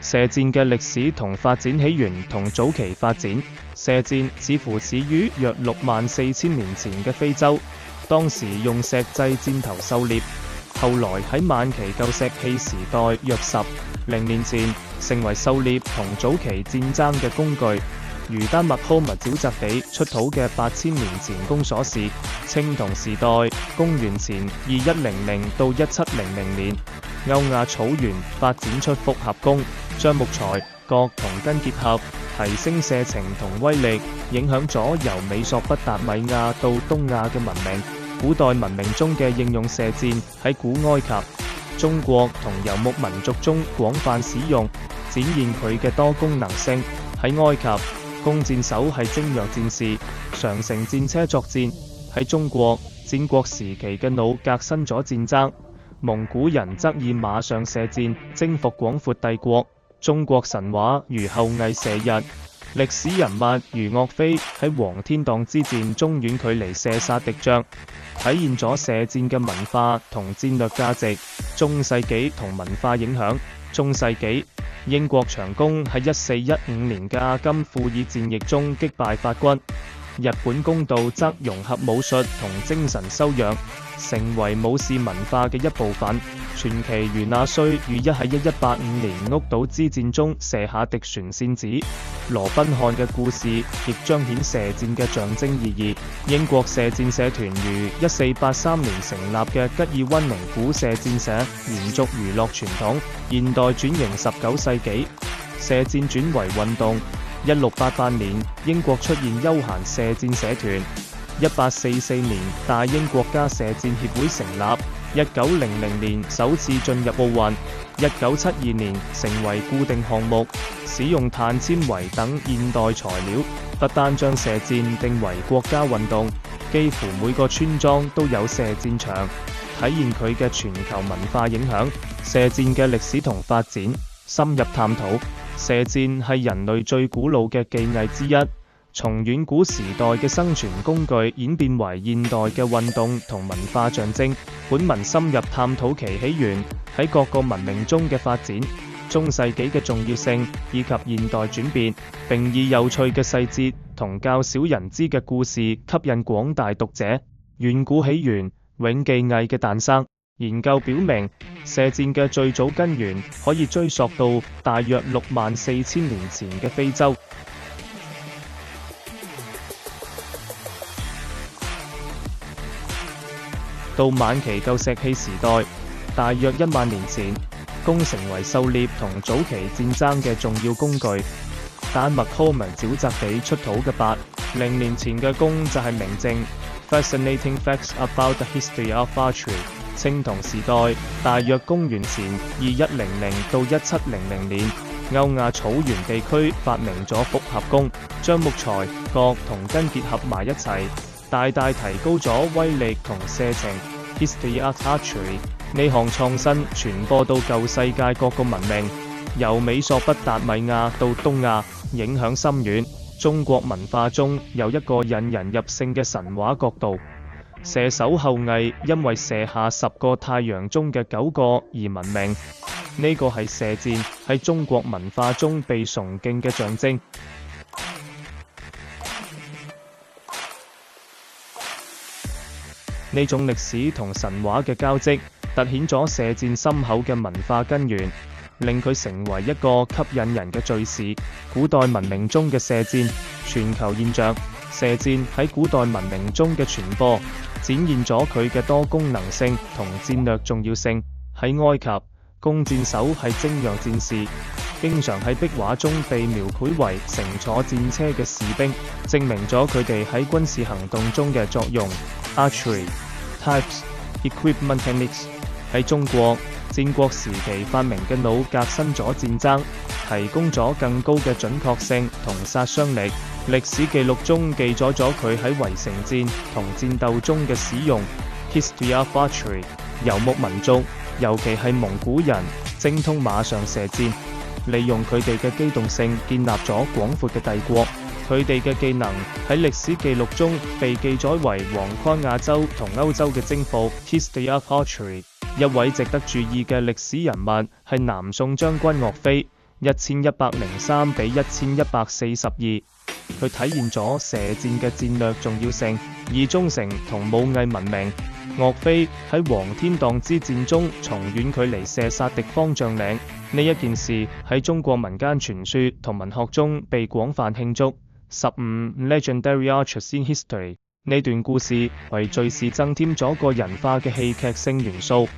射箭嘅歷史同發展起源同早期發展，射箭似乎始於約64000年前嘅非洲，當時用石製箭頭狩獵，後來喺晚期舊石器時代約10、0年前成為狩獵同早期戰爭嘅工具。如丹麥科密沼澤地出土嘅8000年前弓鎖匙，青銅時代公元前2100到1700年，歐亞草原發展出複合弓，將木材、角同根結合，提升射程同威力，影響咗由美索不達米亞到東亞嘅文明。古代文明中嘅應用射箭喺古埃及、中國同游牧民族中廣泛使用，展現佢嘅多功能性。喺埃及，弓箭手係精銳戰士，常乘戰車作戰。喺中國，戰國時期嘅弩革新咗戰爭，蒙古人則以馬上射箭征服廣闊帝國。中國神話如后羿射日，歷史人物如岳飛喺黃天蕩之戰中遠距離射殺敵將，體現咗射箭嘅文化同戰略價值。中世紀同文化影響。中世紀，英國長弓喺1415年嘅阿金庫爾戰役中擊敗法軍。日本弓道則融合武術同精神修養，成為武士文化嘅一部分。傳奇如那須與一喺1185年屋島之戰中射下敵船線子，羅賓漢嘅故事亦彰顯射箭嘅象徵意義。英國射箭社團如1483年成立嘅吉爾溫寧府射箭社，延續娛樂傳統，現代轉型19世紀，射箭轉為運動。1688年，英國出現休閒射箭社團。1844年，大英國家射箭協會成立。1900年首次進入奧運。1972年成為固定項目，使用碳纖維等現代材料，不單將射箭定為國家運動，幾乎每個村莊都有射箭場，體現佢嘅全球文化影響。射箭嘅歷史同發展，深入探討。射箭係人類最古老嘅技藝之一，從遠古時代嘅生存工具演變為現代嘅運動同文化象徵。本文深入探討其起源、喺各個文明中嘅發展、中世紀嘅重要性以及現代轉變，並以有趣嘅細節同較少人知嘅故事吸引廣大讀者。遠古起源，永技藝嘅誕生。研究表明，射箭嘅最早根源可以追溯到大約64000年前嘅非洲。到晚期舊石器時代，大約10000年前，弓成為狩獵同早期戰爭嘅重要工具。丹麥科密沼澤地出土嘅80年前嘅弓就係明證。Fascinating facts about the history of archery。青銅時代，大約公元前2100到1700年，歐亞草原地區發明咗複合弓，將木材、角同根結合埋一齊，大大提高咗威力同射程。History of archery 呢項創新傳播到舊世界各個文明，由美索不達米亞到東亞，影響深遠。中國文化中有一個引人入勝嘅神話角度。射手后羿因為射下10個太陽中嘅9個而聞名，呢個係射箭喺中國文化中被崇敬嘅象徵。呢種歷史同神話嘅交織，凸顯咗射箭深厚嘅文化根源，令佢成為一個吸引人嘅敘事。古代文明中嘅射箭，全球現象。射箭喺古代文明中嘅傳播，展現咗佢嘅多功能性同戰略重要性。喺埃及，弓箭手係精銳戰士，經常喺壁畫中被描繪為乘坐戰車嘅士兵，證明咗佢哋喺軍事行動中嘅作用。Archery types equipment techniques。喺中國，戰國時期發明嘅弩革新咗戰爭，提供咗更高嘅準確性同殺傷力。歷史記錄中記載咗佢喺圍城戰同戰鬥中嘅使用。History of archery。游牧民族，尤其係蒙古人，精通馬上射箭，利用佢哋嘅機動性建立咗廣闊嘅帝國。佢哋嘅技能喺歷史記錄中被記載為橫跨亞洲同歐洲嘅征服。History of archery。一位值得注意嘅歷史人物係南宋將軍岳飛。1103比1142。佢體現咗射箭嘅戰略重要性，以忠誠同武藝聞名。岳飛喺黃天蕩之戰中從遠距離射殺敵方將領，呢一件事喺中國民間傳說同文學中被廣泛慶祝。15 Legendary Archers in History 呢段故事為敘事增添咗個人化嘅戲劇性元素，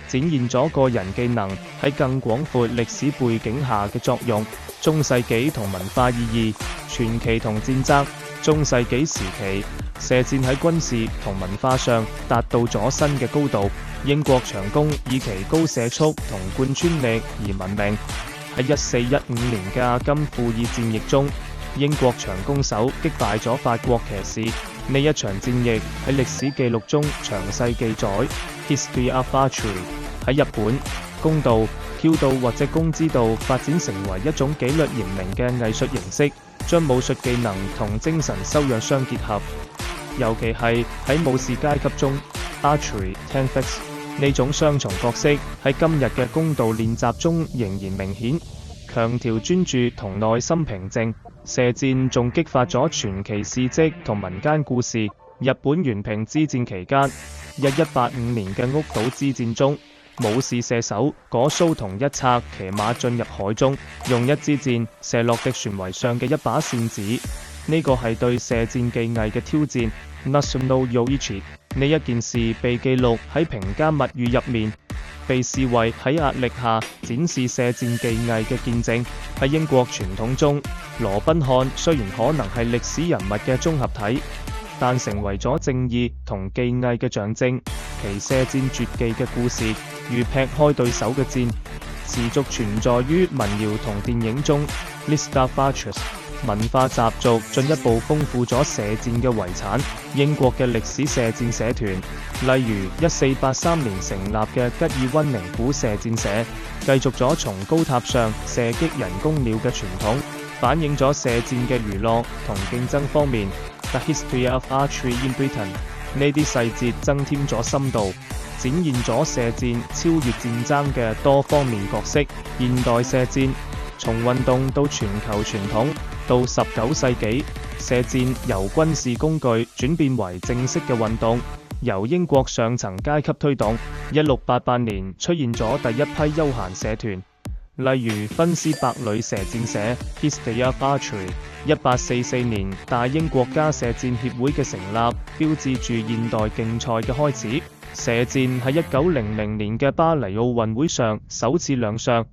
展現咗個人技能喺更廣闊歷史背景下嘅作用。中世紀同文化意義，傳奇同戰爭。中世紀時期，射箭喺軍事同文化上達到咗新嘅高度。英國長弓以其高射速同貫穿力而聞名。喺1415年嘅阿金庫爾戰役中，英國長弓手擊敗咗法國騎士。呢一場戰役喺歷史記錄中詳細記載。History of Archery 喺日本，弓道、弓道或者弓之道發展成為一種紀律嚴明嘅藝術形式，將武術技能同精神修養相結合。尤其係喺武士階級中 ，Archery Tactics 呢種雙重角色喺今日嘅弓道練習中仍然明顯。強調專注同內心平靜。射箭仲激發咗傳奇事蹟同民間故事。日本源平之戰期間，1185年嘅屋島之戰中，武士射手果蘇同一策騎馬進入海中，用一支箭射落敵船桅上嘅一把扇子。呢個係對射箭技藝嘅挑戰。National Yoichi 呢一件事被記錄喺平家物語入面，被視為喺壓力下展示射箭技藝嘅見證。喺英國傳統中，羅賓漢雖然可能係歷史人物嘅綜合體，但成為咗正義同技藝嘅象徵。其射箭絕技嘅故事，如劈開對手嘅箭，持續存在於民謠同電影中。List of Archers 文化習俗進一步豐富咗射箭嘅遺產。英國嘅歷史射箭社團，例如1483年成立嘅吉爾溫寧府射箭社，繼續咗從高塔上射擊人工鳥嘅傳統，反映咗射箭嘅娛樂同競爭方面。The History of Archery in Britain 呢啲細節增添咗深度，展現咗射箭超越戰爭嘅多方面角色。現代射箭從運動到全球傳統，到19世紀，射箭由軍事工具轉變為正式嘅運動，由英國上層階級推動。1688年出現咗第一批休閒社團，例如芬斯伯里射箭社 History of Archery。1844年大英國家射箭協會嘅成立，標誌住現代競賽嘅開始。射箭喺1900年嘅巴黎奧運會上首次亮相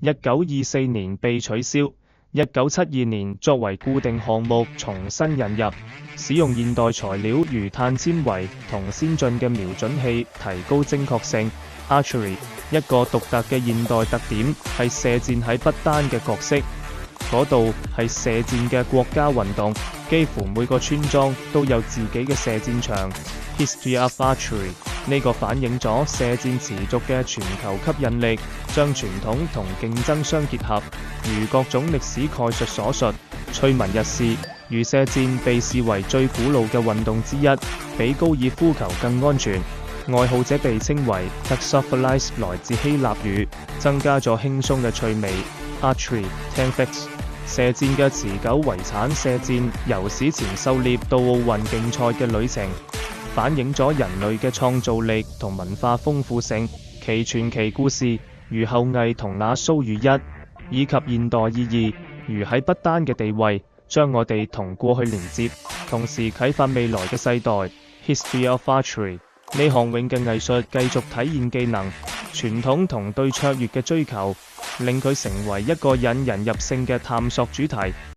，1924年被取消，1972年作為固定項目重新引入，使用現代材料如碳纖維同先進嘅瞄準器，提高精確性。Archery 一個獨特嘅現代特點係射箭喺不丹嘅角色，嗰度係射箭嘅國家運動，幾乎每個村莊都有自己嘅射箭場。History of Archery 呢個反映咗射箭持續嘅全球吸引力，將傳統同競爭相結合。如各種歷史概述所述，趣聞軼事，如射箭被視為最古老嘅運動之一，比高爾夫球更安全。愛好者被稱為 Taxophiles 來自希臘語，增加咗輕鬆嘅趣味。Archery Tactics 射箭嘅持久遺產。射箭由史前狩獵到奧運競賽嘅旅程，反映咗人類嘅創造力同文化豐富性。其傳奇故事，如後羿同那蘇與一，以及現代意義，如喺不丹嘅地位，將我哋同過去連接，同時啟發未來嘅世代。History of Archery 呢項永嘅藝術繼續體現技能、傳統同對卓越嘅追求，令佢成為一個引人入勝嘅探索主題。